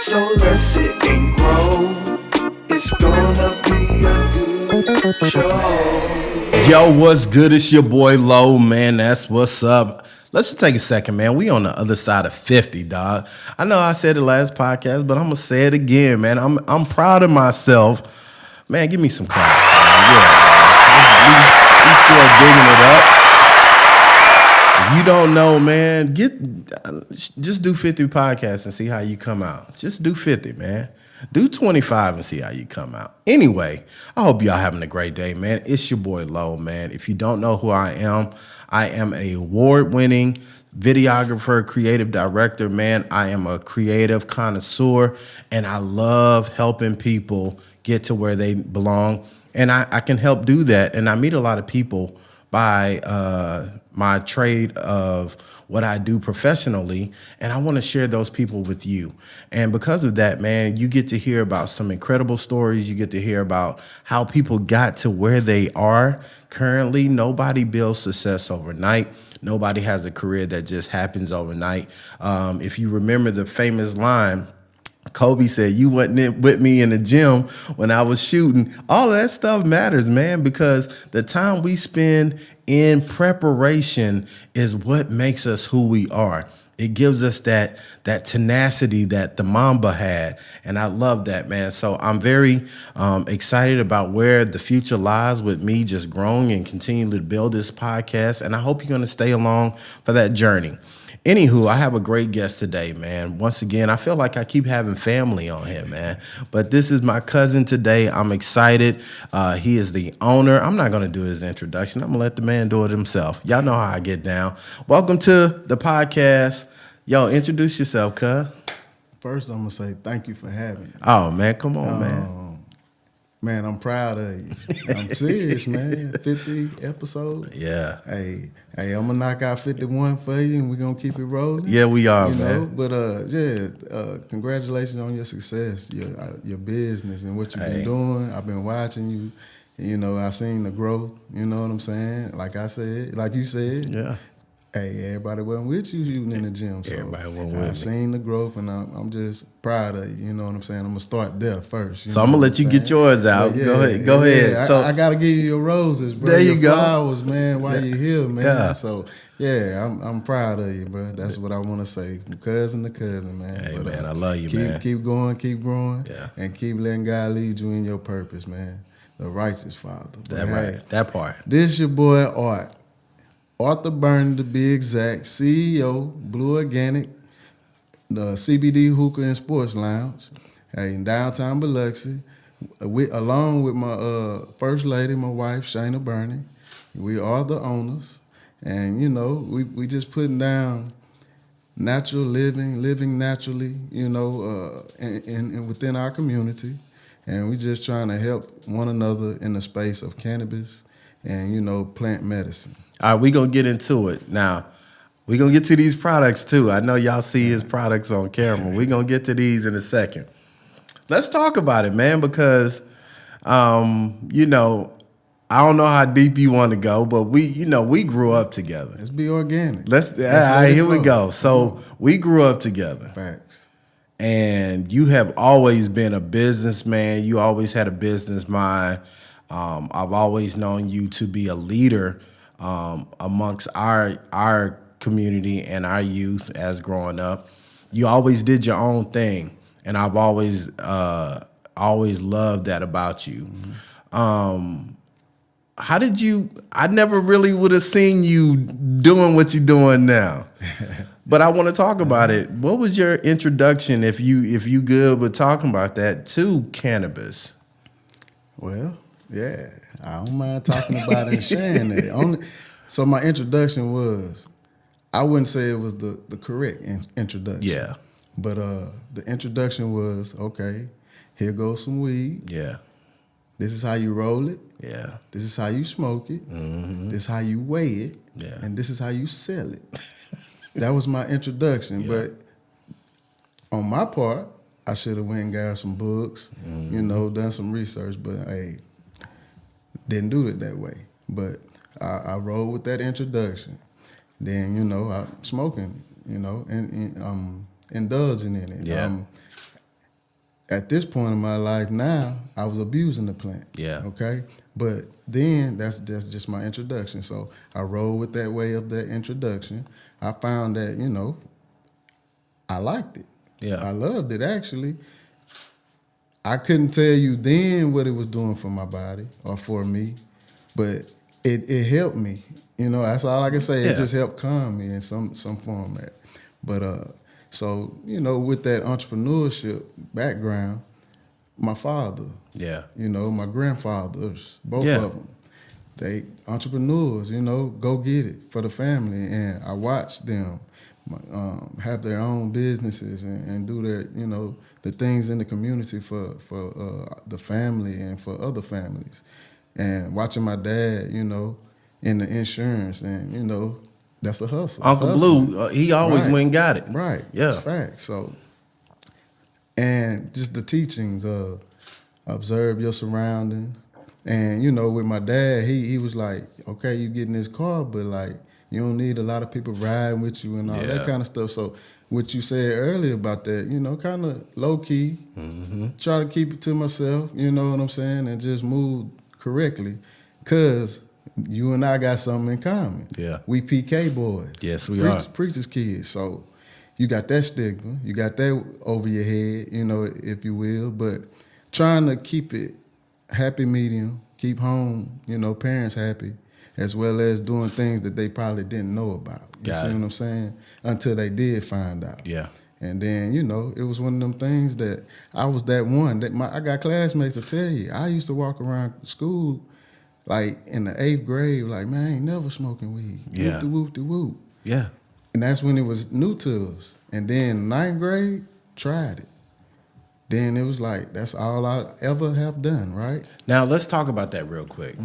So let's sit and grow. It's gonna be a good show. Yo, what's good? It's your boy Low, man. That's what's up. Let's just take a second, man. We on the other side of 50, dog. I know I said it last podcast, but I'm gonna say it again, man. I'm proud of myself. Man, give me some claps, man. Yeah, we still digging it up. If you don't know, man, just do 50 podcasts and see how you come out. Just do 50, man. Do 25 and see how you come out. Anyway, I hope y'all having a great day, man. It's your boy Low, man. If you don't know who I am an award-winning videographer, creative director, man. I am a creative connoisseur, and I love helping people get to where they belong. And I can help do that. And I meet a lot of people by my trade of what I do professionally, and I want to share those people with you. And because of that, man, you get to hear about some incredible stories. You get to hear about how people got to where they are currently. Nobody builds success overnight. Nobody has a career that just happens overnight. If you remember the famous line, Kobe said, "You wasn't with me in the gym when I was shooting." All of that stuff matters, man, because the time we spend in preparation is what makes us who we are. It gives us that tenacity that the Mamba had, and I love that, man. So I'm very excited about where the future lies with me just growing and continuing to build this podcast, and I hope you're going to stay along for that journey. Anywho, I have a great guest today, man. Once again, I feel like I keep having family on here, man. But this is my cousin today. I'm excited. He is the owner. I'm not going to do his introduction. I'm going to let the man do it himself. Y'all know how I get down. Welcome to the podcast. Yo, introduce yourself, cuz. First, I'm going to say thank you for having me. Oh, man, come on, man. Man, I'm proud of you. I'm serious, man. 50 episodes. Yeah. Hey, I'm going to knock out 51 for you, and we're going to keep it rolling. Yeah, we are, man. But, congratulations on your success, your business, and what you've been doing. I've been watching you. You know, I've seen the growth. You know what I'm saying? Like you said. Yeah. Hey, everybody wasn't with you shooting in the gym. So Everybody wasn't with me. I seen the growth, and I'm just proud of you. You know what I'm saying? I'm going to start there first. So I'm going to let you get yours out. Yeah, go ahead. So I got to give you your roses, bro. There you your go. Flowers, man, while you're here, man. Yeah. So, yeah, I'm proud of you, bro. That's what I want to say. From cousin to cousin, man. Hey, man, I love you, man. Keep going, keep growing, Yeah. and keep letting God lead you in your purpose, man. The righteous Father. That part. This your boy, Art. Arthur Burton, to be exact, CEO, Blue Organic, the CBD Hookah and Sports Lounge, in downtown Biloxi, along with my first lady, my wife, Shayna Burton. We are the owners, and you know, we just putting down natural living naturally, you know, and within our community, and we just trying to help one another in the space of cannabis and, you know, plant medicine. All right, we're going to get into it. Now, we're going to get to these products, too. I know y'all see his products on camera. We're going to get to these in a second. Let's talk about it, man, because, you know, I don't know how deep you want to go, but we grew up together. Let's be organic. All right, here we go. So we grew up together. Facts. And you have always been a businessman. You always had a business mind. I've always known you to be a leader amongst our community and our youth as growing up. You always did your own thing, and I've always loved that about you. Mm-hmm. How did you? I never really would have seen you doing what you're doing now, but I want to talk about it. What was your introduction, if you good with talking about that, to cannabis? Well, yeah, I don't mind talking about it and sharing it. So my introduction was, I wouldn't say it was the correct introduction. Yeah. But the introduction was, okay, here goes some weed. Yeah. This is how you roll it. Yeah. This is how you smoke it. Mm-hmm. This is how you weigh it. Yeah. And this is how you sell it. That was my introduction. Yeah. But on my part, I should have went and got some books, you know, done some research. But, hey, didn't do it that way. But I rolled with that introduction. Then, you know, I'm smoking, you know, and indulging in it. Yeah. at this point in my life now, I was abusing the plant. Yeah. Okay. But then that's just my introduction. So I rolled with that way of that introduction. I found that, I liked it. Yeah. I loved it actually. I couldn't tell you then what it was doing for my body or for me, but it helped me. That's all I can say. Yeah. It just helped calm me in some format. But so with that entrepreneurship background, my father, Yeah. my grandfathers, both Yeah. of them, they entrepreneurs. Go get it for the family, and I watched them have their own businesses and do their the things in the community for the family and for other families, and watching my dad in the insurance, and that's a hustle. Uncle Hustling. Blue, he always Right. went and got it. Right. Yeah. That's fact. So, and just the teachings of observe your surroundings. And, with my dad, he was like, okay, you get in this car, but like, you don't need a lot of people riding with you and all Yeah. that kind of stuff. So what you said earlier about that, kind of low key, try to keep it to myself, you know what I'm saying? And just move correctly. Cause you and I got something in common. Yeah. We PK boys. Yes, we are. Preacher's kids. So you got that stigma. You got that over your head, if you will. But trying to keep it happy medium, keep home, parents happy, as well as doing things that they probably didn't know about. You Got see it. what I'm saying? Until they did find out. Yeah. And then, it was one of them things that I was that one. I got classmates to tell you. I used to walk around school like in the 8th grade, like, man, I ain't never smoking weed. Yeah. Whoop-de-whoop-de-whoop. Yeah. And that's when it was new to us. And then 9th grade, tried it. Then it was like, that's all I ever have done, right? Now let's talk about that real quick.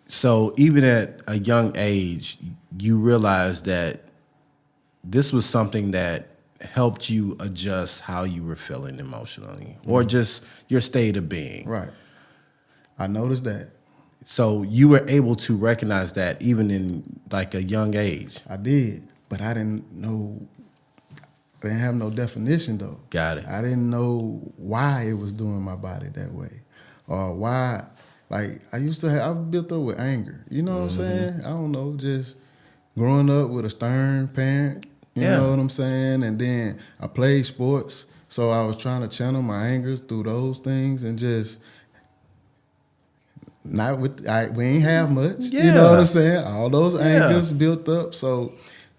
So even at a young age, you realized that this was something that helped you adjust how you were feeling emotionally, or just your state of being. Right. I noticed that. So you were able to recognize that even in like a young age. I did. But I didn't have no definition though. Got it. I didn't know why it was doing my body that way. Or why, like I was built up with anger. You know what I'm saying? I don't know, just growing up with a stern parent, you Yeah. know what I'm saying? And then I played sports, so I was trying to channel my anger through those things and just we ain't have much. You know what I'm saying? All those angers built up. So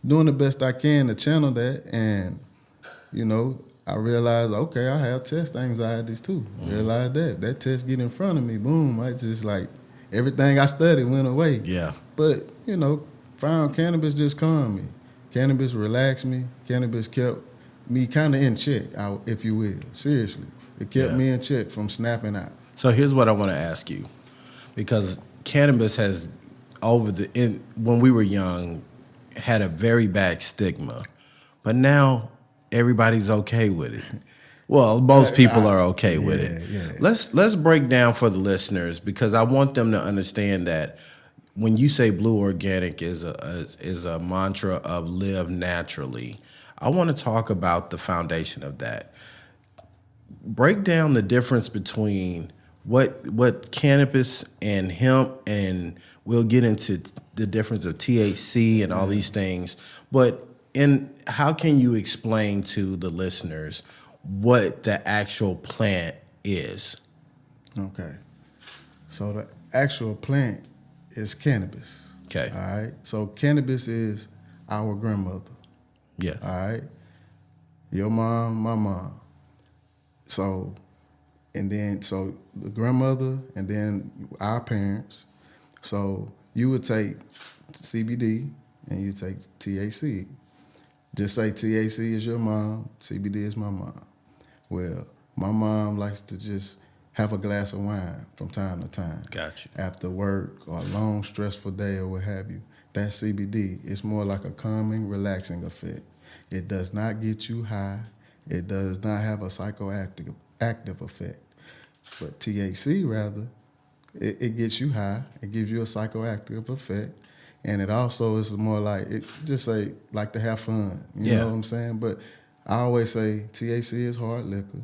doing the best I can to channel that, and I realized, okay, I have test anxieties too. Realized that test get in front of me, boom, I just like everything I studied went away. Yeah. But found cannabis just calmed me. Cannabis relaxed me. Cannabis kept me kind of in check, if you will. Seriously, it kept me in check from snapping out. So here's what I want to ask you, because cannabis has when we were young had a very bad stigma, but now everybody's okay with it. Well, most people are okay with it. Yeah. Let's break down for the listeners, because I want them to understand that when you say Blue Organic is a mantra of live naturally, I want to talk about the foundation of that. Break down the difference between what cannabis and hemp, and we'll get into the difference of THC and all these things. But how can you explain to the listeners what the actual plant is? Okay. So the actual plant is cannabis. Okay. All right. So cannabis is our grandmother. Yes. All right. Your mom, my mom. So the grandmother and then our parents. So you would take CBD and you take THC. Just say THC is your mom, CBD is my mom. Well, my mom likes to just have a glass of wine from time to time. Gotcha. After work or a long, stressful day or what have you. That's CBD. It's more like a calming, relaxing effect. It does not get you high. It does not have a psychoactive effect. But THC, rather, it gets you high. It gives you a psychoactive effect. And it also is more like, like to have fun. You know what I'm saying? But I always say THC is hard liquor.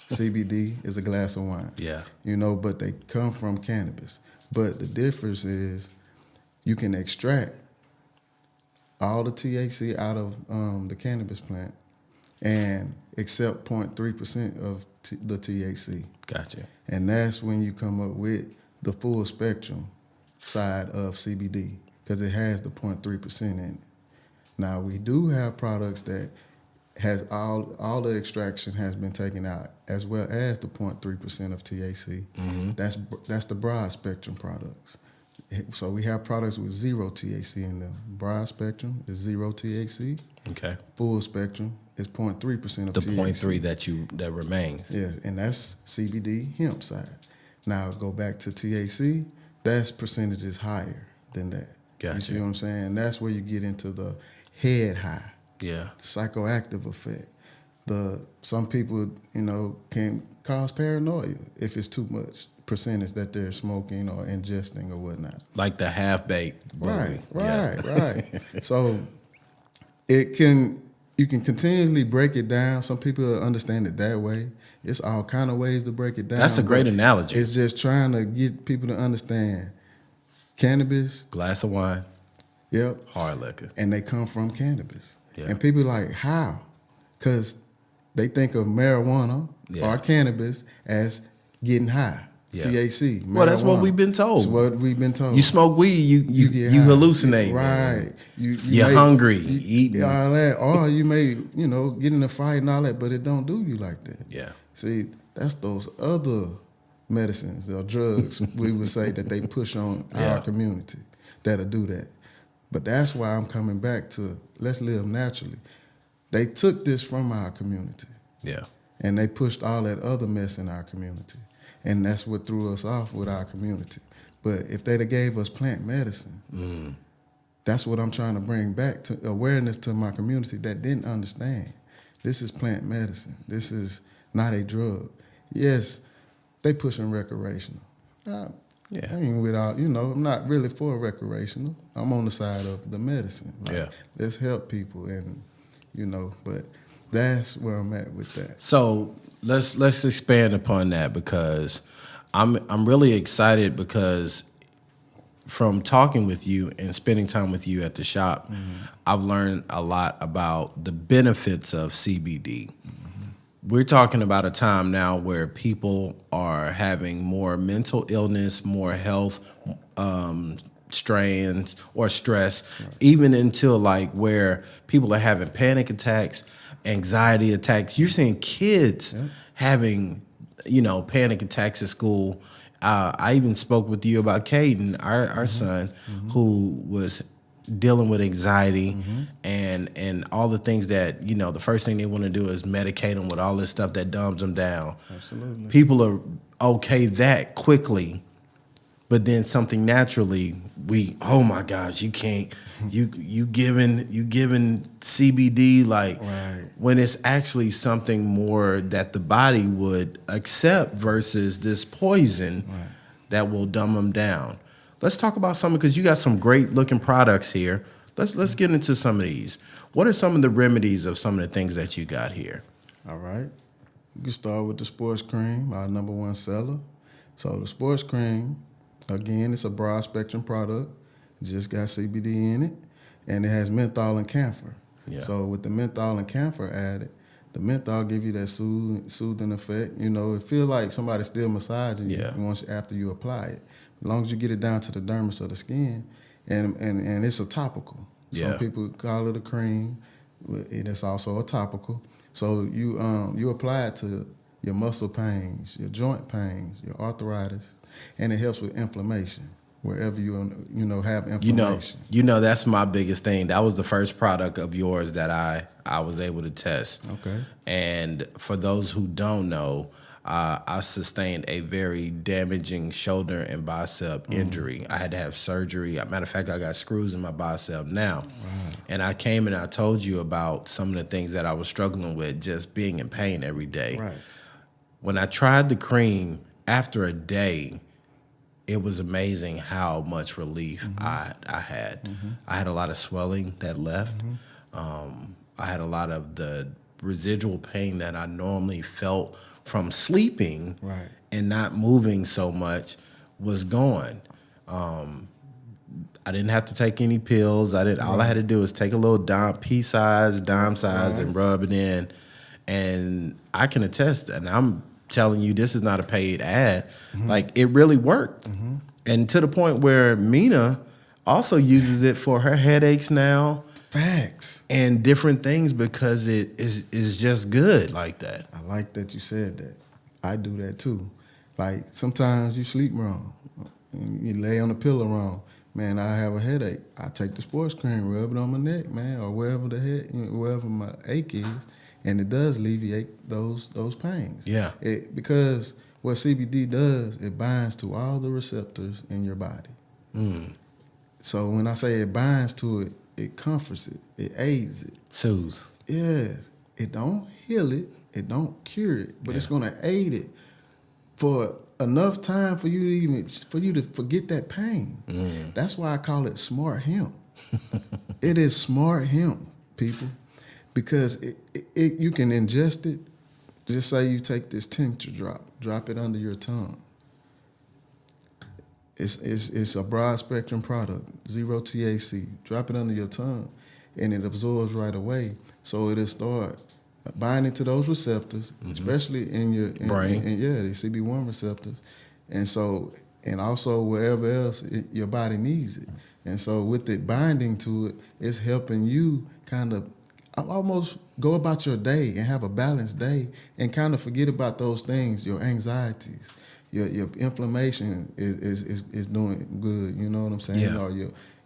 CBD is a glass of wine. Yeah. You know, but they come from cannabis. But the difference is you can extract all the THC out of the cannabis plant and accept 0.3% of the THC. Gotcha. And that's when you come up with the full spectrum side of CBD because it has the 0.3% in it. Now, we do have products that has all the extraction has been taken out, as well as the 0.3% of THC. That's the broad spectrum products. So we have products with zero THC in them. Broad spectrum is zero THC. Okay. Full spectrum is 0.3% of The THC. 0.3 that remains. Yes, and that's CBD hemp side. Now go back to THC, that's percentages higher than that. Gotcha. You see what I'm saying? That's where you get into the head high, Yeah. psychoactive effect. Some people, can cause paranoia if it's too much percentage that they're smoking or ingesting or whatnot. Like the half-baked. Right. Yeah. So you can continually break it down. Some people understand it that way. It's all kind of ways to break it down. That's a great but analogy. It's just trying to get people to understand cannabis. Glass of wine, Yep. hard liquor. And they come from cannabis. Yeah. And people like, how? Because they think of marijuana Yeah. or cannabis as getting high. Yeah. THC. Well, that's what marijuana. we've been told. That's what we've been told. You smoke weed, you get high. hallucinate. Right. You're hungry, you eating. All that. Or you may, get in a fight and all that, but it don't do you like that. Yeah. See, that's those other medicines or drugs we would say that they push on Yeah. our community that'll do that. But that's why I'm coming back to let's live naturally. They took this from our community Yeah. and they pushed all that other mess in our community. And that's what threw us off with our community. But if they'd have gave us plant medicine, that's what I'm trying to bring back to awareness to my community that didn't understand. This is plant medicine. This is not a drug. Yes, they pushing recreational. Yeah. I mean, I'm not really for recreational. I'm on the side of the medicine. Like, Yeah. let's help people, and but that's where I'm at with that. So let's expand upon that because I'm really excited because from talking with you and spending time with you at the shop, I've learned a lot about the benefits of CBD. We're talking about a time now where people are having more mental illness, more health strains or stress, even until like where people are having panic attacks, anxiety attacks. You're seeing kids having, panic attacks at school. I even spoke with you about Caden, our son, who was dealing with anxiety and all the things that, the first thing they want to do is medicate them with all this stuff that dumbs them down. Absolutely. People are okay that quickly, but then something naturally, oh my gosh, you can't, you giving CBD like when it's actually something more that the body would accept versus this poison that will dumb them down. Let's talk about something because you got some great looking products here. Let's get into some of these. What are some of the remedies of some of the things that you got here? All right. You can start with the sports cream, our number one seller. So the sports cream, again, it's a broad spectrum product. It just got CBD in it, and it has menthol and camphor. Yeah. So with the menthol and camphor added, the menthol give you that soothing effect. It feel like somebody's still massaging you after you apply it. As long as you get it down to the dermis of the skin, and it's a topical. Yeah. Some people call it a cream. It is also a topical. So you apply it to your muscle pains, your joint pains, your arthritis, and it helps with inflammation wherever you have inflammation. That's my biggest thing. That was the first product of yours that I was able to test. Okay. And for those who don't know, I sustained a very damaging shoulder and bicep injury. I had to have surgery. Matter of fact, I got screws in my bicep now. And I came and I told you about some of the things that I was struggling with, just being in pain every day. Right. When I tried the cream, after a day, it was amazing how much relief I had. I had a lot of swelling that left. I had a lot of the residual pain that I normally felt from sleeping Right. and not moving so much was gone. I didn't have to take any pills. All I had to do was take a little dime size, and rub it in. And I can attest, and I'm telling you, this is not a paid ad. Like, it really worked. And to the point where Mina also uses it for her headaches now Facts. and different things because it is just good like that. I like that you said that. I do that too. Like sometimes you sleep wrong, you lay on the pillow wrong. Man, I have a headache. I take the sports cream, rub it on my neck, man, or wherever my ache is, and it does alleviate those pains. Yeah. Because what CBD does, it binds to all the receptors in your body. So when I say it binds to it, it comforts it, it aids it. Soothe. Yes, it don't heal it, it don't cure it, but it's gonna aid it for enough time for you to forget that pain. That's why I call it smart hemp. It is smart hemp, people, because you can ingest it. Just say you take this tincture drop it under your tongue. It's a broad spectrum product, 0 THC. Drop it under your tongue, and it absorbs right away. So it'll start binding to those receptors, especially in your brain. The CB1 receptors, and also wherever else your body needs it. And so with it binding to it, it's helping you kind of almost go about your day and have a balanced day and kind of forget about those things, your anxieties. Your inflammation is doing good, you know what I'm saying? Yeah. Or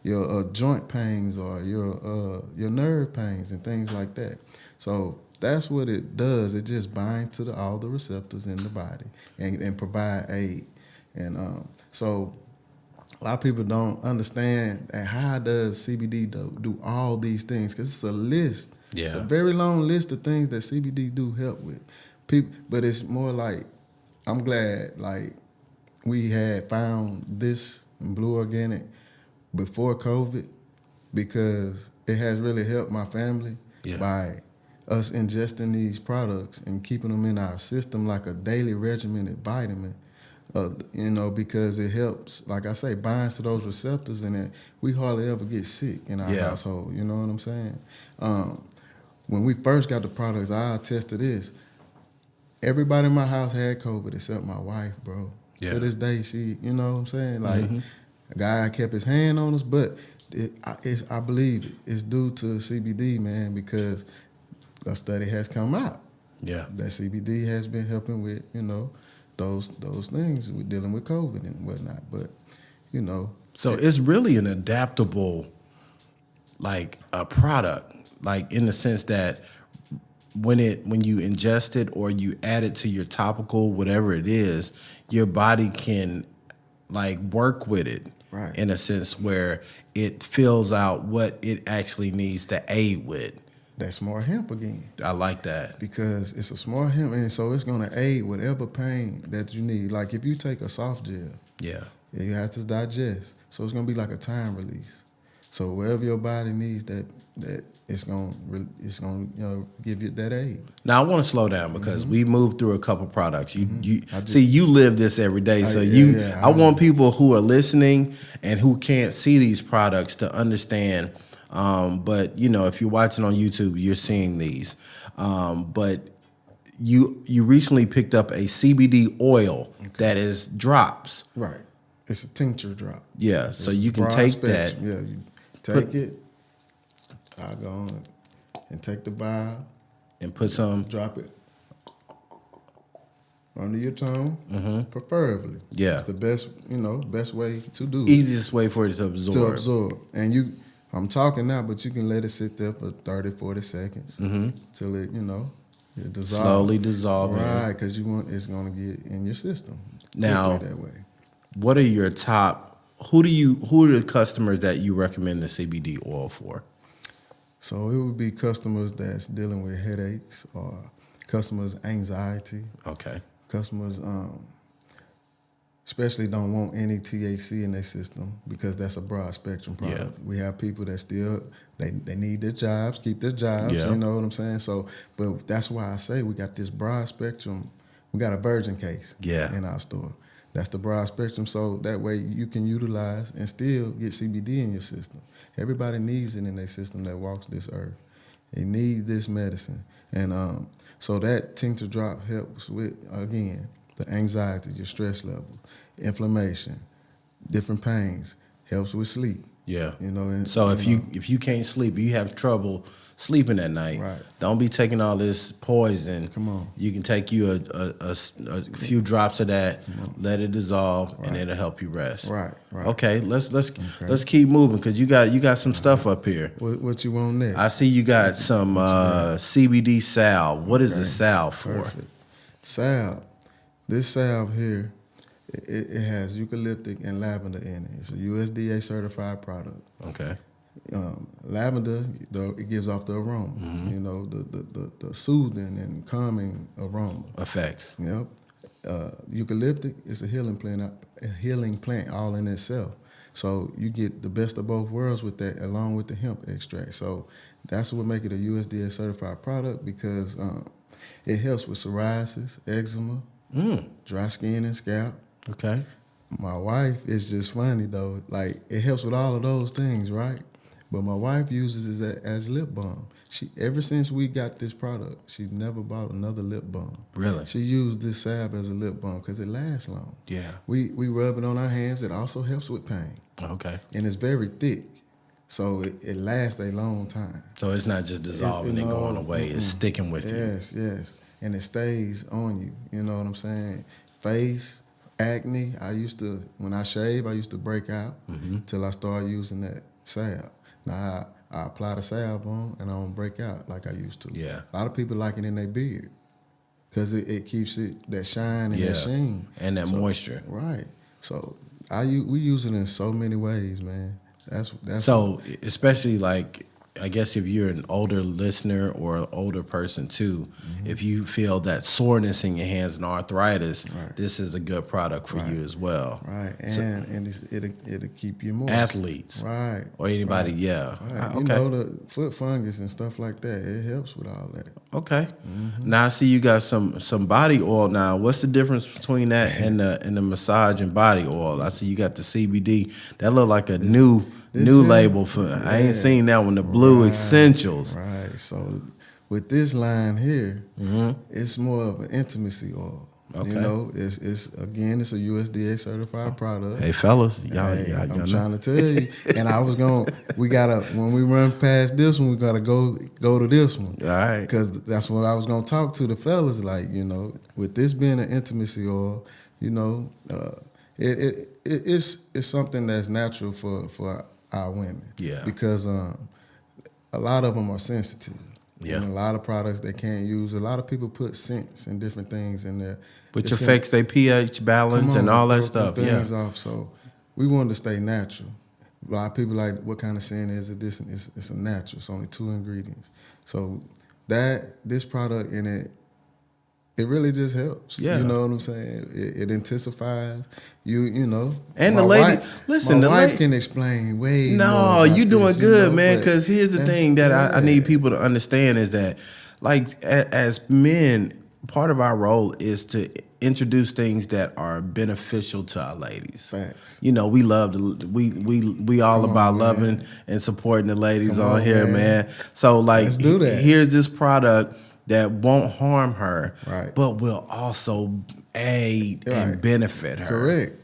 your joint pains or your nerve pains and things like that. So that's what it does. It just binds to all the receptors in the body and provide aid. And so a lot of people don't understand how does CBD do all these things, because it's a list. Yeah. It's a very long list of things that CBD do help with. But it's more like, I'm glad like we had found this in Blue Organic before COVID, because it has really helped my family by us ingesting these products and keeping them in our system like a daily regimented vitamin. Because it helps, like I say, binds to those receptors, and we hardly ever get sick in our household. You know what I'm saying? When we first got the products, I attest to this. Everybody in my house had COVID except my wife, bro. Yeah. To this day, she, you know what I'm saying? Like, a guy kept his hand on us, but I believe it's due to CBD, man, because a study has come out. Yeah. That CBD has been helping with, those things with dealing with COVID and whatnot. But, So it's really an adaptable, like, a product, like in the sense that when you ingest it or you add it to your topical, whatever it is, your body can like work with it Right. in a sense where it fills out what it actually needs to aid with. that's smart hemp again. I like that. Because it's a smart hemp, and so it's gonna aid whatever pain that you need. Like if you take a soft gel, Yeah. you have to digest, so it's gonna be like a time release. So wherever your body needs that it's gonna give you that aid. Now I want to slow down because we moved through a couple products. You live this every day, so I want people who are listening and who can't see these products to understand. But if you're watching on YouTube, you're seeing these. But you recently picked up a CBD oil that is drops. Right. It's a tincture drop. Yeah, It's so you can broad take spectrum. that. Yeah, you take it. I go on and take the vial, And put some. drop it under your tongue, preferably. Yeah. It's the best way to do it. Easiest way for it to absorb. To absorb. And I'm talking now, but you can let it sit there for 30, 40 seconds till it, it dissolves. Slowly dissolving. Right, because it's going to get in your system. Now, quickly that way. what are your top? Who are the customers that you recommend the CBD oil for? So it would be customers that's dealing with headaches, or customers' anxiety, Okay. customers' especially don't want any THC in their system because that's a broad spectrum product. Yeah. We have people that still they need their jobs, keep their jobs. Yeah. You know what I'm saying? So, but that's why I say we got this broad spectrum. We got a virgin case in our store. That's the broad spectrum, so that way you can utilize and still get CBD in your system. Everybody needs it in their system that walks this earth. They need this medicine. And so that tincture drop helps with, again, the anxiety, your stress level, inflammation, different pains, helps with sleep. Yeah. You know, and, so if you can't sleep, you have trouble sleeping at night. Right. Don't be taking all this poison. Come on. You can take you a few drops of that, let it dissolve, and it'll help you rest. Right. Okay. Let's keep moving because you got some stuff up here. What you want next? I see you got some CBD salve. What is the salve for? Perfect. Salve. This salve here, it has eucalyptic and lavender in it. It's a USDA certified product. Okay. Lavender, it gives off the aroma. You know, the soothing and calming aroma. Effects. Yep. Eucalyptic is a healing plant all in itself. So you get the best of both worlds with that, along with the hemp extract. So that's what makes it a USDA certified product because it helps with psoriasis, eczema, dry skin and scalp. Okay. My wife is just funny though. Like it helps with all of those things, right? But my wife uses it as lip balm. She ever since we got this product, she's never bought another lip balm. Really? She used this salve as a lip balm because it lasts long. Yeah. We rub it on our hands. It also helps with pain. Okay. And it's very thick, so it lasts a long time. So it's not just dissolving and going away. It's sticking with you. Yes. And it stays on you. You know what I'm saying? Face, acne. When I shave, I used to break out till I started using that salve. Now I apply the salve on and I don't break out like I used to. Yeah. A lot of people like it in their beard because it keeps that shine and that sheen. And that moisture. Right. So we use it in so many ways, man. That's so especially like I guess if you're an older listener or an older person too, if you feel that soreness in your hands and arthritis, this is a good product for you as well. Right, and it'll keep you more athletes, right, or anybody, Right. Okay. You know the foot fungus and stuff like that. It helps with all that. Okay. Now I see you got some body oil. Now, what's the difference between that and the massage and body oil? I see you got the CBD. That look like a new label for. I ain't seen that one. The Blue Essentials. Right. So with this line here, it's more of an intimacy oil. Okay. You know, it's a USDA certified product. Hey fellas, y'all I'm trying to tell you. And when we run past this one, we gotta go to this one. All right. Because that's what I was gonna talk to the fellas. Like, you know, with this being an intimacy oil, you know, it's something that's natural for our women. Yeah. Because a lot of them are sensitive. Yeah. And a lot of products they can't use. A lot of people put scents and different things in there. Which affects their pH balance and all that stuff. Things off. So we wanted to stay natural. A lot of people like, what kind of scent is it? This it's a natural. It's only 2 ingredients. So this product in it really just helps. Yeah. You know what I'm saying? It intensifies. You know. And my the lady, wife, listen, my the wife lady can explain way more. No, about you doing this, good, you know, man. but Because here's the thing that I need people to understand is that, like, as men, part of our role is to introduce things that are beneficial to our ladies. Facts. You know, we love we all about loving and supporting the ladies on here, man. So like, let's do that. Here's this product that won't harm her, right, but will also aid and benefit her. Correct.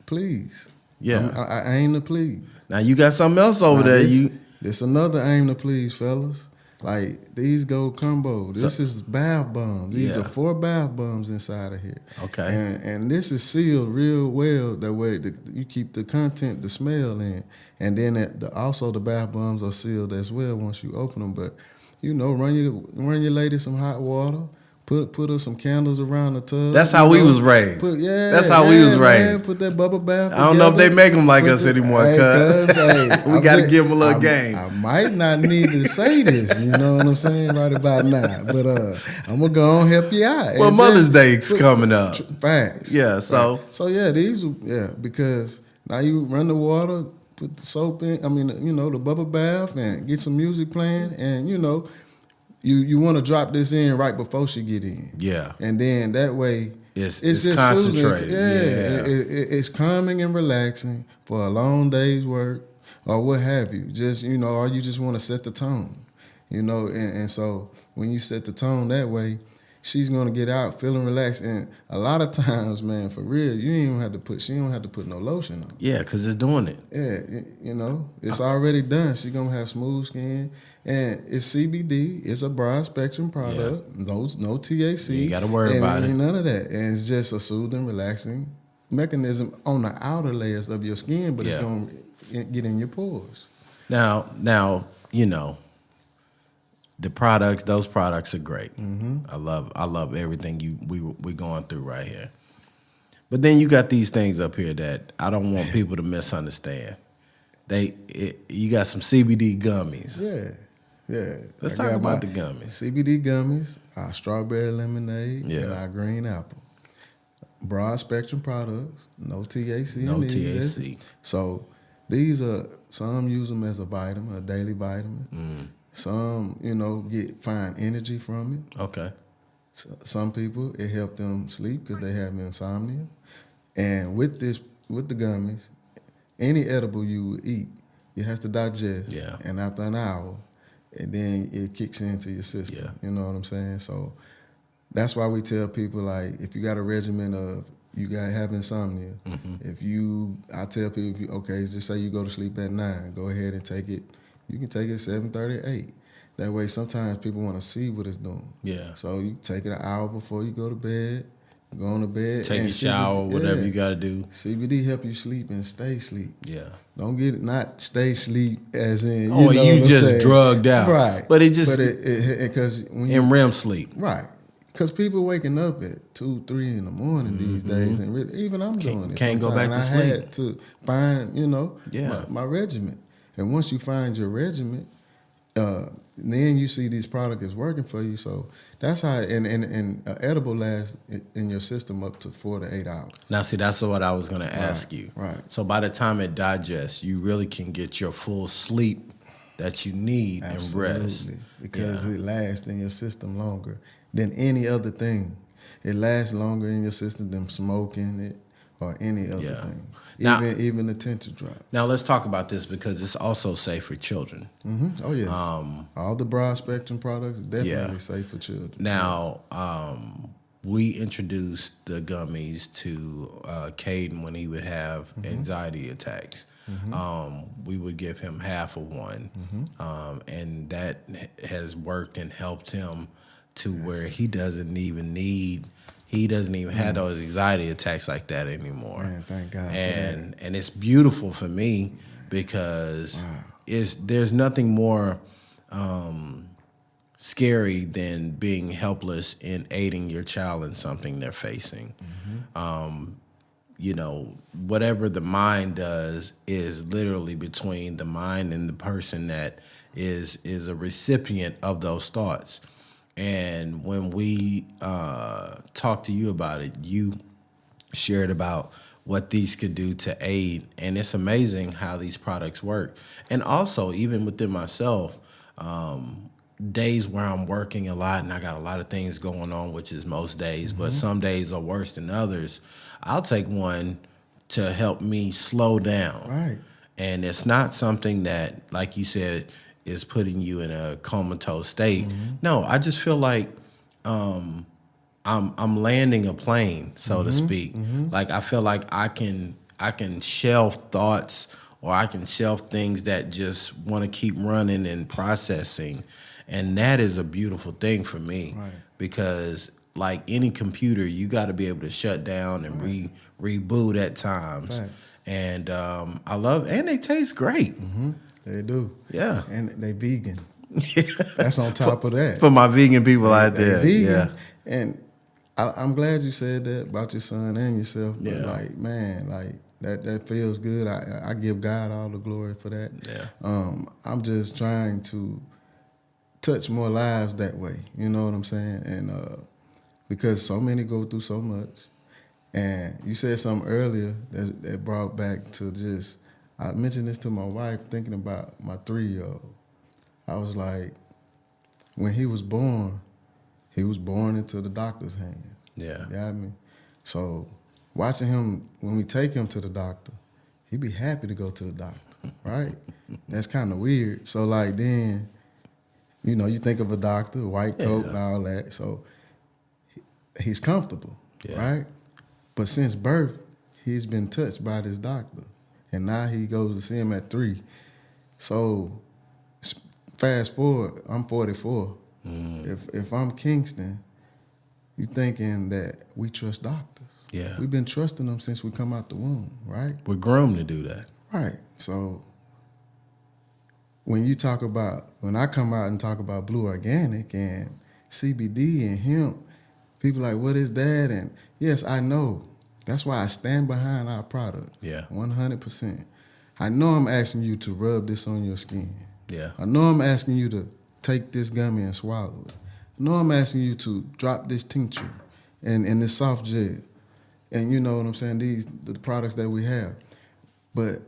Please. Yeah. I aim to please. Now you got something else over there. This another aim to please, fellas. Like, these go combo. This is bath bombs. These are 4 bath bombs inside of here. Okay. And this is sealed real well. That way you keep the content, the smell in. And then also the bath bombs are sealed as well once you open them. But, you know, run your lady some hot water. Put some candles around the tub. That's how we was raised. That's how we was man, raised. put that bubble bath. I don't know if they together. make them like Put us the- anymore, Hey, cuz. hey, We got to give them a little I- game. I might not need to say this, you know what I'm saying, right about now. But I'm gonna go and help you out. Well, And Mother's just Day is put- coming up. Facts. Yeah, so- Facts. So yeah, because now you run the water, put the soap in. I mean, the bubble bath, and get some music playing, and you want to drop this in right before she get in. Yeah. And then that way, It's just concentrated. soothing. It's calming and relaxing for a long day's work or what have you. Just or you just want to set the tone, and so when you set the tone that way, she's gonna get out feeling relaxed. And a lot of times, man, for real, she don't have to put no lotion on. Yeah, because it's doing it. Yeah, it's already done. She's gonna have smooth skin, and it's CBD. It's a broad spectrum product. No THC. You ain't gotta worry about it. Ain't none of that. And it's just a soothing, relaxing mechanism on the outer layers of your skin, but it's Yeah. gonna get in your pores. Now, those products are great. I love everything we going through right here. But then you got these things up here that I don't want people to misunderstand. You got some CBD gummies. Yeah. Let's I talk got about my the gummies. CBD gummies, our strawberry lemonade, Yeah. and our green apple. Broad spectrum products, no THC. No in these. THC. So these are, some use them as a vitamin, a daily vitamin. Some, find energy from it. Okay. Some people, it help them sleep because they have insomnia. And with the gummies, any edible you would eat, it has to digest. Yeah. And after an hour, and then it kicks into your system. Yeah. You know what I'm saying? So that's why we tell people, like, if you got a regimen of have insomnia, I tell people, just say you go to sleep at 9, go ahead and take it. You can take it 7:30, 8. That way, sometimes people want to see what it's doing. Yeah. So you take it an hour before you go to bed, go on to bed. Take and a shower, CBD, whatever you got to do. CBD help you sleep and stay asleep. Yeah. Don't get it, not stay sleep as in, Oh, know you what I'm just saying? drugged out. Right. But it just, because when you, in REM sleep. right. Because people waking up at 2, 3 in the morning these days, and even I'm doing it. Can't go back to sometimes. I sleep. had to find, Yeah. my regimen. And once you find your regimen, then you see these products is working for you. So that's how, and edible lasts in your system up to 4 to 8 hours. Now, see, that's what I was going to ask you. right. So by the time it digests, you really can get your full sleep that you need and rest. Because it lasts in your system longer than any other thing. It lasts longer in your system than smoking it or any other Yeah. thing. Now- Even the tinted drop. Now, let's talk about this because it's also safe for children. Oh yes. All the broad spectrum products definitely Yeah. safe for children. Now, we introduced the gummies to Caden when he would have anxiety attacks. We would give him half of one, and that has worked and helped him to where he doesn't even have those anxiety attacks like that anymore. Man, thank God for And it's beautiful for me because there's nothing more scary than being helpless in aiding your child in something they're facing. Whatever the mind does is literally between the mind and the person that is a recipient of those thoughts. And when we talked to you about it, you shared about what these could do to aid. And it's amazing how these products work. And also, even within myself, days where I'm working a lot and I got a lot of things going on, which is most days, but some days are worse than others, I'll take one to help me slow down. Right. And it's not something that, like you said, is putting you in a comatose state. No, I just feel like I'm landing a plane, so to speak. Like I feel like I can shelf thoughts, or I can shelf things that just want to keep running and processing. And that is a beautiful thing for me. Right. Because like any computer, you got to be able to shut down and reboot at times. Facts. And I love, and they taste great. They do. Yeah. And they vegan. That's on top of that. For my vegan people out They there. vegan. Yeah. And I'm glad you said that about your son and yourself. But Yeah. like, man, like that feels good. I give God all the glory for that. Yeah. I'm just trying to touch more lives that way. You know what I'm saying? And because so many go through so much. And you said something earlier that brought back to just, I mentioned this to my wife thinking about my 3-year-old. I was like, when he was born into the doctor's hands. Yeah. You got me? So watching him, when we take him to the doctor, he'd be happy to go to the doctor, right? That's kind of weird. So like then, you know, you think of a doctor, white coat and all that. So he's comfortable, right? But since birth, he's been touched by this doctor. And now he goes to see him at 3. So fast forward, I'm 44. If I'm Kingston, you thinking that we trust doctors. Yeah. We've been trusting them since we come out the womb, right? We're groomed to do that. Right. So when I come out and talk about Blue Organic and CBD and hemp, people like, what is that? And yes, I know. That's why I stand behind our product. Yeah. 100%. I know I'm asking you to rub this on your skin. Yeah. I know I'm asking you to take this gummy and swallow it. I know I'm asking you to drop this tincture and this soft gel. And you know what I'm saying? The products that we have. But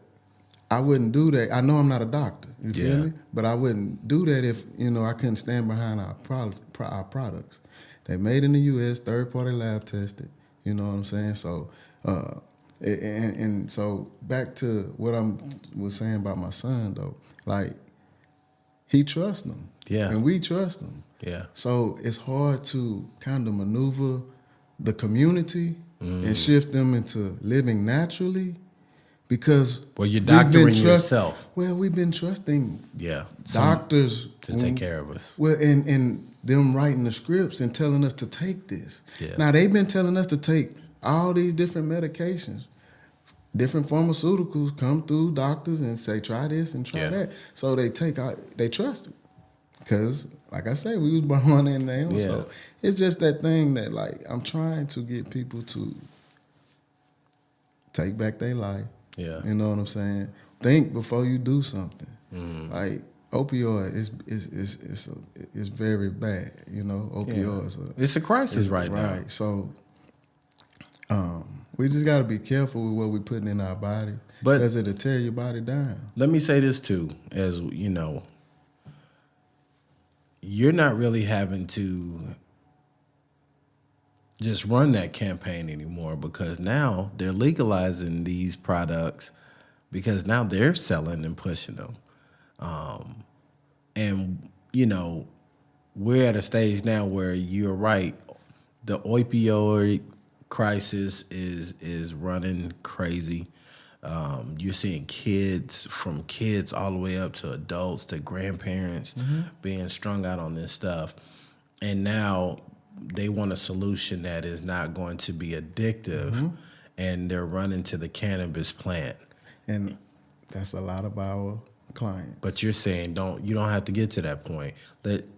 I wouldn't do that. I know I'm not a doctor. You feel me? But I wouldn't do that if, you know, I couldn't stand behind our products. They're made in the U.S., third-party lab tested. You know what I'm saying? So, and so back to what I was saying about my son, though. Like, he trusts them. Yeah. And we trust them. Yeah. So it's hard to kind of maneuver the community and shift them into living naturally because Well, you're we've been doctoring yourself. Well, we've been trusting Yeah. doctors to take care of us. Well, and them writing the scripts and telling us to take this. Yeah. Now they've been telling us to take all these different medications. Different pharmaceuticals come through doctors and say, try this and try that. So they trust it. Because, like I say, we was born in there. Yeah. So it's just that thing that, like, I'm trying to get people to take back their life. Yeah. You know what I'm saying? Think before you do something. Like, opioid is very bad. You know, opioids. It's a crisis right now. Right. So we just got to be careful with what we're putting in our body because it'll tear your body down. Let me say this too, as you know, you're not really having to just run that campaign anymore because now they're legalizing these products because now they're selling and pushing them. And, you know, we're at a stage now where you're right. The opioid crisis is running crazy. You're seeing kids all the way up to adults to grandparents being strung out on this stuff. And now they want a solution that is not going to be addictive, and they're running to the cannabis plant. And that's a lot of our clients. But you're saying you don't have to get to that point.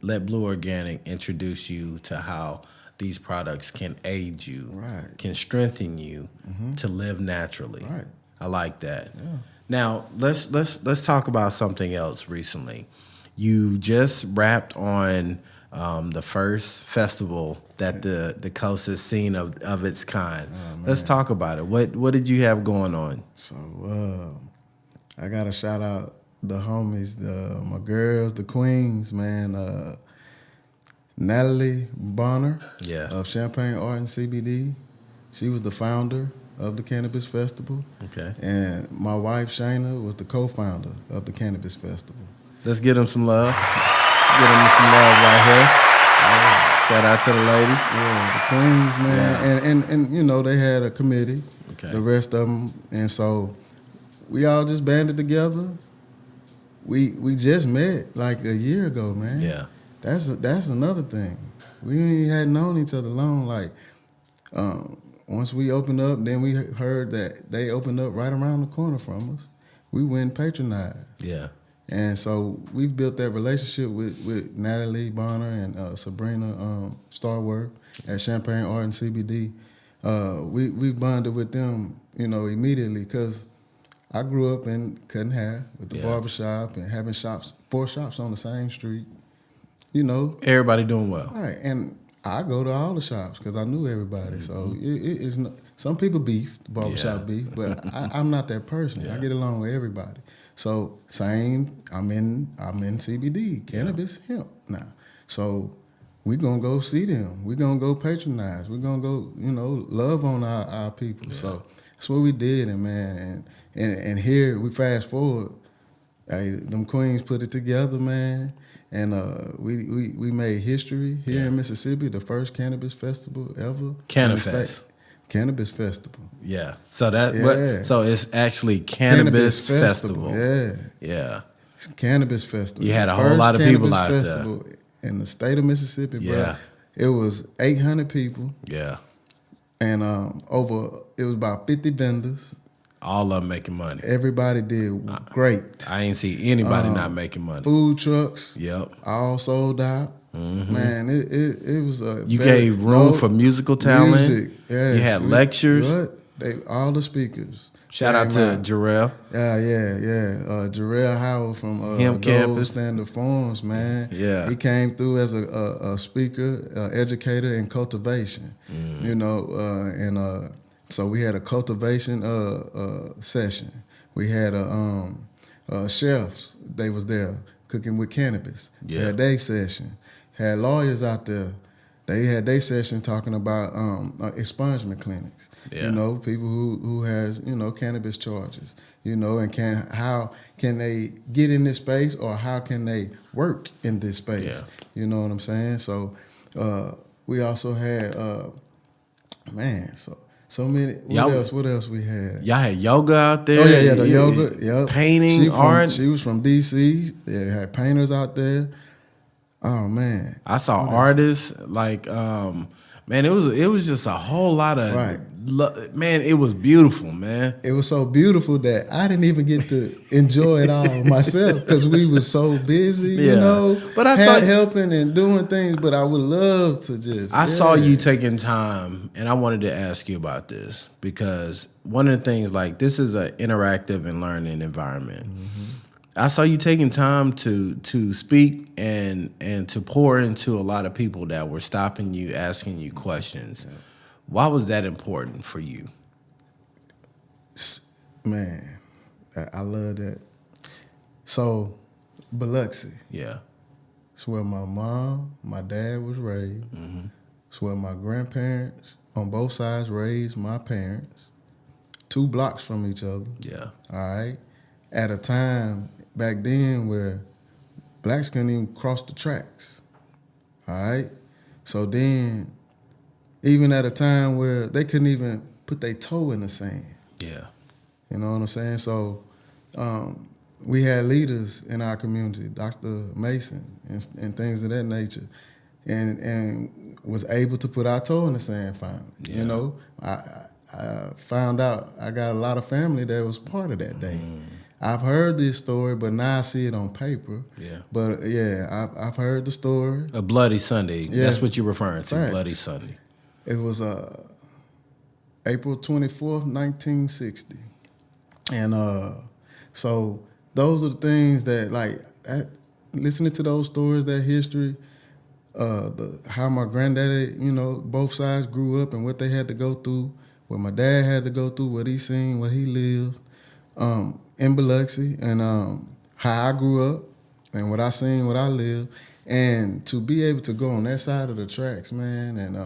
Let Blue Organic introduce you to how these products can aid you, right, can strengthen you to live naturally. Right. I like that. Yeah. Now let's talk about something else. Recently, you just wrapped on the first festival that the coast has seen of its kind. Let's talk about it. What did you have going on? So I gotta shout out the homies, my girls, the queens, man. Natalie Bonner of Champagne Art and CBD. She was the founder of the Cannabis Festival. Okay. And my wife, Shayna, was the co-founder of the Cannabis Festival. Let's get them some love. Get them some love right here. Shout out to the ladies. Yeah, the queens, man. Yeah. And you know, they had a committee, the rest of them. And so we all just banded together. We just met like a year ago, man. Yeah. That's another thing. We hadn't known each other long. Like, once we opened up, then we heard that they opened up right around the corner from us. We went and patronized. Yeah. And so we've built that relationship with Natalie Bonner and Sabrina Starworth at Champagne Art and CBD. We bonded with them, immediately because I grew up in cutting hair with the barbershop and having 4 shops on the same street. Everybody doing well. Right, and I go to all the shops because I knew everybody. So it's not, some people beef, barbershop beef, but I'm not that person. I get along with everybody. So same, I'm in CBD, cannabis, hemp now. So we gonna go see them. We gonna go patronize. We gonna go, love on our people. Yeah. So that's what we did, and here we fast forward. Hey, them queens put it together, man. And we made history here in Mississippi, the first cannabis festival ever. Cannabis. Cannabis Festival. Yeah. So so it's actually Cannabis Festival. Yeah. Yeah. It's Cannabis Festival. You had a whole lot of people out there. In the state of Mississippi, bro. It was 800 people. Yeah. And it was about 50 vendors. All of them making money. Everybody did great. I ain't see anybody not making money. Food trucks. Yep. All sold out. Mm-hmm. Man, it was a. You gave room for musical talent. Music, yes. You had lectures. All the speakers. Shout out to Jarrell. Yeah. Jarrell Howard from Hemp Campus Standard Farms, man. Yeah. He came through as a speaker, educator in cultivation. So we had a cultivation session. We had chefs. They was there cooking with cannabis. Yeah. Had their session. Had lawyers out there. They had their session talking about expungement clinics. Yeah. People who has cannabis charges. And how can they get in this space, or how can they work in this space? Yeah. You know what I'm saying? So we also had So many. What else we had? Y'all had yoga out there. Oh yeah, the yoga. Yep. Painting, art. She was from DC. Yeah, had painters out there. Oh man, I saw artists like, man, it was just a whole lot of man. It was beautiful, man. It was so beautiful that I didn't even get to enjoy it all myself because we were so busy, But I saw helping and doing things. But I would love to just. I saw you taking time, and I wanted to ask you about this because one of the things, like, this is an interactive and learning environment. Mm-hmm. I saw you taking time to speak and to pour into a lot of people that were stopping you, asking you questions. Yeah. Why was that important for you? Man, I love that. So, Biloxi. Yeah. It's where my mom, my dad was raised. Mm-hmm. It's where my grandparents on both sides raised my parents. 2 blocks from each other. Yeah. All right. At a time back then where blacks couldn't even cross the tracks. All right? So then, even at a time where they couldn't even put their toe in the sand. Yeah. You know what I'm saying? So we had leaders in our community, Dr. Mason and things of that nature, and was able to put our toe in the sand finally. Yeah. I found out I got a lot of family that was part of that day. I've heard this story, but now I see it on paper. Yeah. But yeah, I've heard the story. A Bloody Sunday. Yeah. That's what you're referring to, Bloody Sunday. It was April 24th, 1960. And so those are the things that, listening to those stories, that history, how my granddaddy, both sides grew up and what they had to go through, what my dad had to go through, what he seen, what he lived. In Biloxi, and how I grew up and what I seen, what I lived, and to be able to go on that side of the tracks, man, and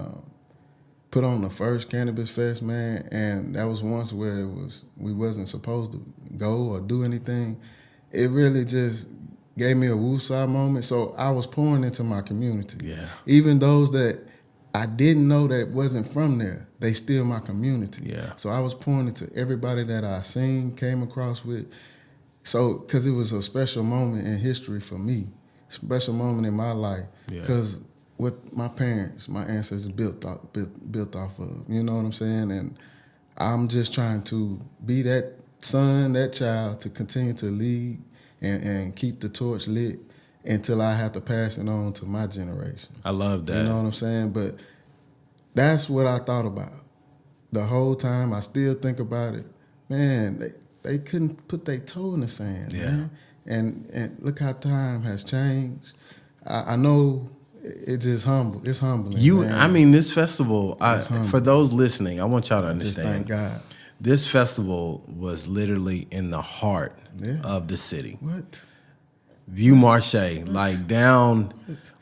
put on the first Cannabis Fest, man, and that was once where we wasn't supposed to go or do anything. It really just gave me a woosah moment. So I was pouring into my community. Yeah. Even those that I didn't know that wasn't from there, they still my community. Yeah. So I was pouring into everybody that I seen, came across with. So, because it was a special moment in history for me, special moment in my life. Because what my parents, my ancestors built off of, you know what I'm saying? And I'm just trying to be that son, that child, to continue to lead and keep the torch lit until I have to pass it on to my generation. I love that. You know what I'm saying? But that's what I thought about the whole time. I still think about it. Man, they couldn't put their toe in the sand, man. And look how time has changed. I know it's just humble. It's humbling. Man. I mean, this festival, for those listening, I want y'all to Just understand. thank God. This festival was literally in the heart of the city. What? View Marche, like down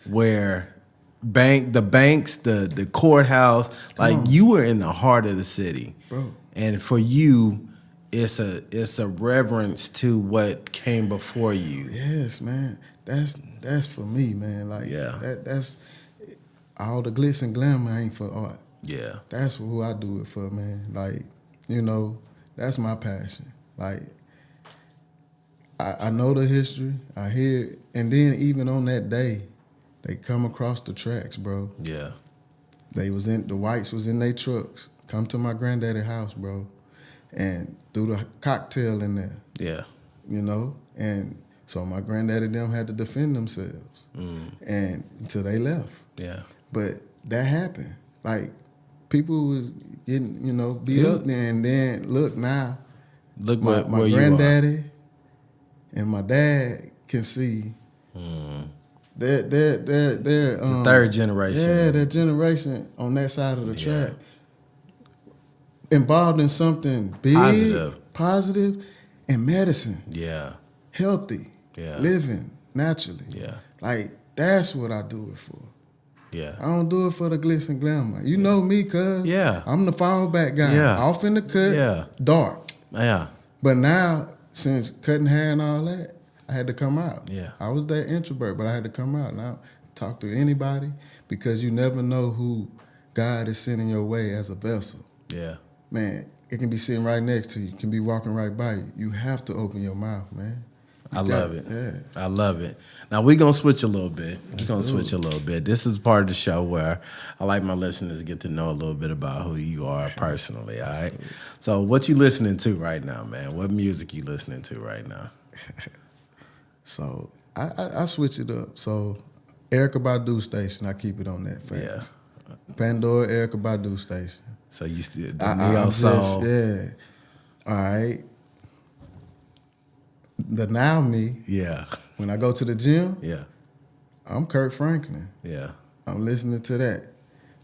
where the banks, the courthouse, like you were in the heart of the city. Bro. And for you, it's a reverence to what came before you. Yes, man. That's for me, man. Like that's all the glitz and glamour ain't for art. Yeah. That's who I do it for, man. Like, you know, that's my passion. Like, I know the history, I hear it, and then even on that day, they come across the tracks, bro. Yeah. The whites was in their trucks, come to my granddaddy house, bro, and threw the cocktail in there. Yeah. You know? And so my granddaddy them had to defend themselves. And until they left. Yeah. But that happened. Like, people was getting, beat up there, and then look now. Look my where granddaddy and my dad can see they're the third generation. Yeah, that generation on that side of the track. Involved in something big, positive, and medicine. Yeah. Healthy. Yeah. Living naturally. Yeah. Like, that's what I do it for. Yeah. I don't do it for the glitz and glamour. You know me, cuz. Yeah. I'm the fallback guy. Yeah. Off in the cut, dark. Yeah. But now, since cutting hair and all that, I had to come out. Yeah. I was that introvert, but I had to come out. Now, talk to anybody, because you never know who God is sending your way as a vessel. Yeah. Man, it can be sitting right next to you. It can be walking right by you. You have to open your mouth, man. I love it. Yeah. I love it. Now we're gonna switch a little bit. This is part of the show where I like my listeners to get to know a little bit about who you are personally. All right. So what you listening to right now, man? What music you listening to right now? So I switch it up. So Erykah Badu station, I keep it on that fast. Yeah. Pandora, Erykah Badu station. So you still the neo soul? Yeah. All right. The now me. Yeah. When I go to the gym, Yeah. I'm Kirk Franklin. Yeah. I'm listening to that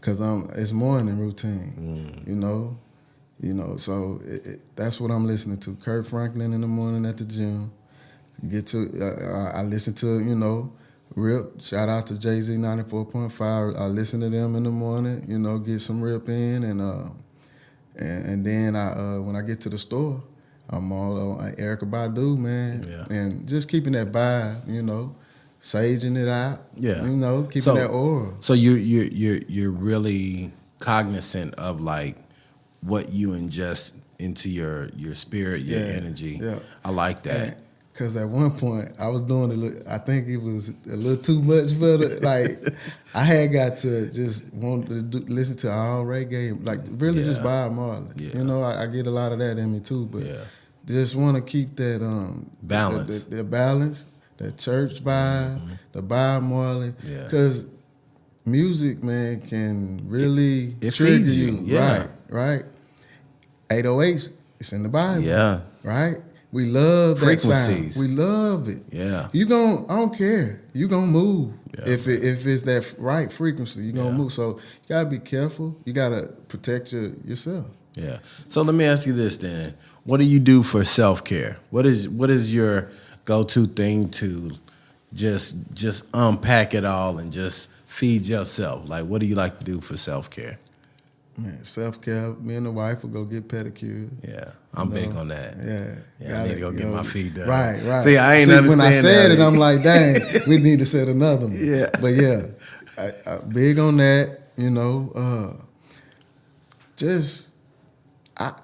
because it's morning routine. So that's what I'm listening to. Kirk Franklin in the morning at the gym. I listen to Rip. Shout out to Jay-Z 94.5. I listen to them in the morning. Get some Rip in, and then when I get to the store, I'm all on Erykah Badu, man. Yeah. And just keeping that vibe, saging it out. Yeah. Keeping that aura. So you're really cognizant of like what you ingest into your spirit, your energy. Yeah. I like that. Because at one point, I was doing I think it was a little too much for I had got to just want to listen to all reggae, like really just Bob Marley. Yeah. I get a lot of that in me too, but just want to keep that balance. The balance, that church vibe, the Bob Marley. Yeah. Because music, man, can really it trigger feeds you. Yeah. Right. 808s, it's in the Bible. Yeah. Right? We love that Frequencies. sound. We love it. Yeah. I don't care. You gonna move. Yeah. If it's that right frequency, you gonna move. So you gotta be careful. You gotta protect yourself. Yeah. So let me ask you this then. What do you do for self-care? What is your go-to thing to just unpack it all and just feed yourself? Like, what do you like to do for self-care? Man, self-care, me and the wife will go get pedicures. Yeah. I'm big on that. Yeah. I need to go get my feet done. Right. See, I ain't understand when I said that. it, I'm like, dang, we need to set another one. Yeah. But yeah, I big on that,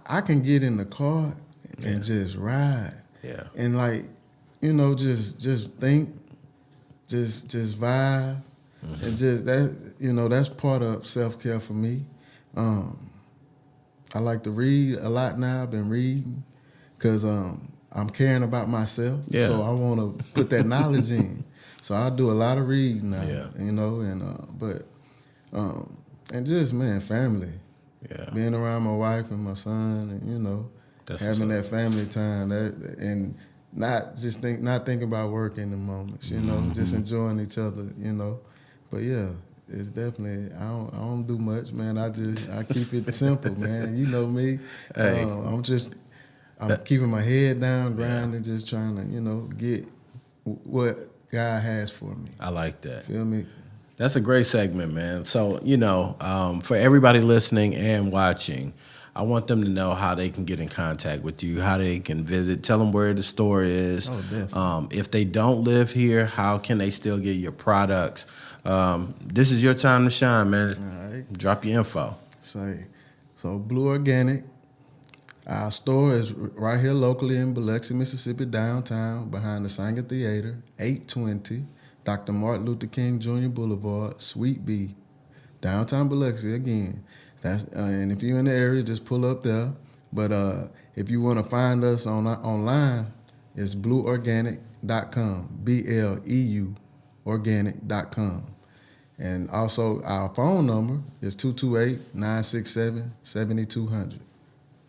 I can get in the car and just ride. Yeah. And just think, just vibe. And just that, that's part of self-care for me. I like to read a lot now. I've been reading because I'm caring about myself. Yeah. So I want to put that knowledge in. So I do a lot of reading now, Yeah. you know, and just, man, family. Yeah. Being around my wife and my son, and, you know, That's having what's that family time, and not thinking about work in the moments, you know, just enjoying each other, you know. But yeah, it's definitely I don't do much, man. I keep it simple, man. You know me. Hey. I'm keeping my head down, grinding, just trying to, you know, get what God has for me. I like that. Feel me? That's a great segment, man. So, you know, for everybody listening and watching, I want them to know how they can get in contact with you, how they can visit. Tell them where the store is. Oh, definitely. If they don't live here, how can they still get your products? This is your time to shine, man. All right. Drop your info. So Blue Organic. Our store is right here locally in Biloxi, Mississippi, downtown, behind the Sanger Theater, 820 Dr. Martin Luther King Jr. Boulevard, Suite B, downtown Biloxi again. And if you're in the area, just pull up there. But if you want to find us online, it's blueorganic.com, BLEU organic.com. And also our phone number is 228-967-7200.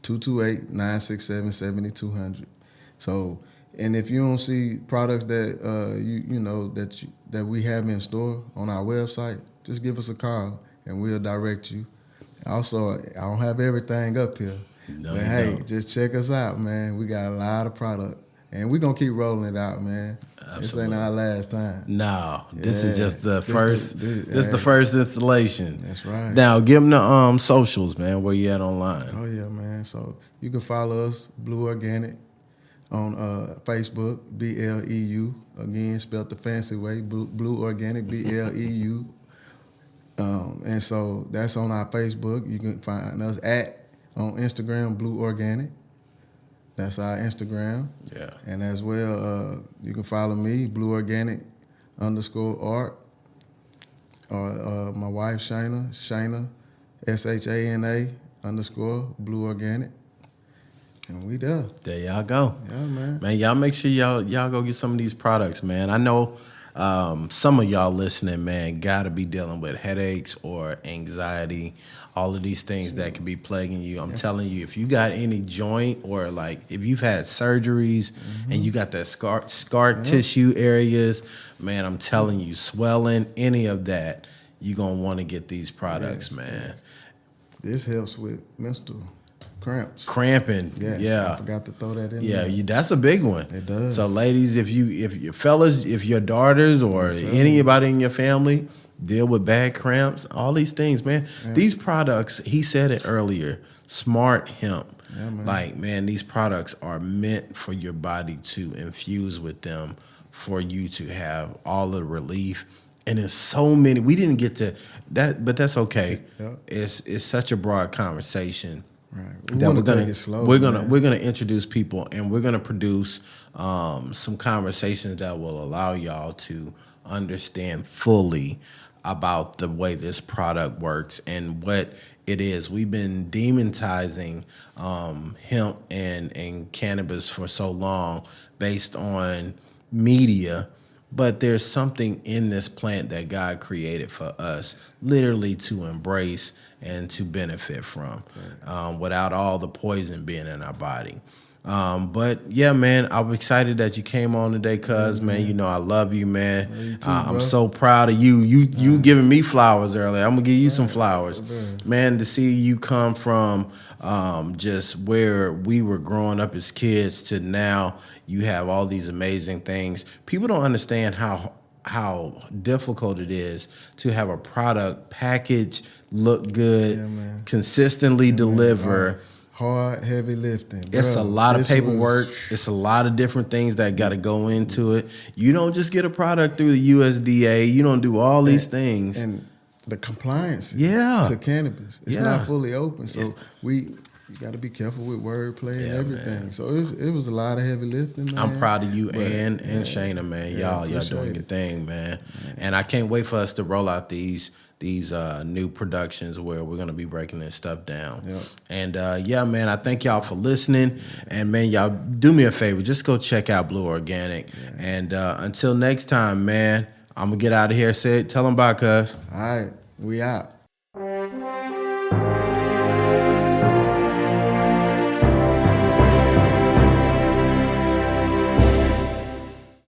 228-967-7200. So, and if you don't see products that that we have in store on our website, just give us a call and we'll direct you. Also, I don't have everything up here, No, but you hey, don't. just check us out, man. We got a lot of product, and we're gonna keep rolling it out, man. This ain't our last time. No, this is Yeah. just the This first. the- This the first installation. That's right. Now, give them the socials, man. Where you at online? Oh yeah, man. So you can follow us, Blue Organic, on Facebook, BLEU. Again, spelled the fancy way, Blue Organic, BLEU. And so that's on our Facebook. You can find us on Instagram, Blue Organic. That's our Instagram. Yeah. And as well, you can follow me, Blue Organic _art. Or my wife, Shayna, SHANA _Blue Organic. And we there. There y'all go. Yeah, man. Man, y'all make sure y'all go get some of these products, man. I know some of y'all listening, man, gotta be dealing with headaches or anxiety, all of these things that could be plaguing you. I'm telling you, if you got any joint or like if you've had surgeries and you got that scar tissue areas, man, I'm telling you, swelling, any of that, you're gonna want to get these products, Yes, man. This helps with menstrual cramps. Cramping, Yes, yeah. I forgot to throw that in Yeah, there. that's a big one. It does. So, ladies, if your fellas, if your daughters or anybody in your family deal with bad cramps, all these things, man. These products, he said it earlier, smart hemp. Yeah, man. Like, man, these products are meant for your body to infuse with them for you to have all the relief. And there's so many. We didn't get to that, but that's okay. Yeah. It's such a broad conversation. Right. We That want to take it slow. we're man. gonna introduce people and we're gonna produce some conversations that will allow y'all to understand fully about the way this product works and what it is. We've been demonizing hemp and cannabis for so long based on media, but there's something in this plant that God created for us literally to embrace and to benefit from without all the poison being in our body. But yeah, man, I'm excited that you came on today, cuz, man. You know I love you, man. You too, I'm bro. so proud of you. You giving me flowers earlier. I'm gonna give you some flowers, man. To see you come from just where we were growing up as kids to now, you have all these amazing things. People don't understand how difficult it is to have a product package, look good, Yeah, man. consistently deliver. Hard, heavy lifting. It's Bro, a lot of this paperwork. was- It's a lot of different things that got to go into it. You don't just get a product through the USDA. You don't do all these things. and the compliance Yeah. to cannabis. It's Yeah. not fully open. So you got to be careful with wordplay and everything. man. So it was a lot of heavy lifting, man. I'm proud of you But, and Shayna, man. yeah, Y'all appreciate doing it. your thing, man. And I can't wait for us to roll out these these new productions where we're gonna be breaking this stuff down. Yep. And yeah, man, I thank y'all for listening. And man, y'all do me a favor, just go check out Blue Organic. And until next time, man, I'm gonna get out of here. Tell them bye, cuz. All right, we out.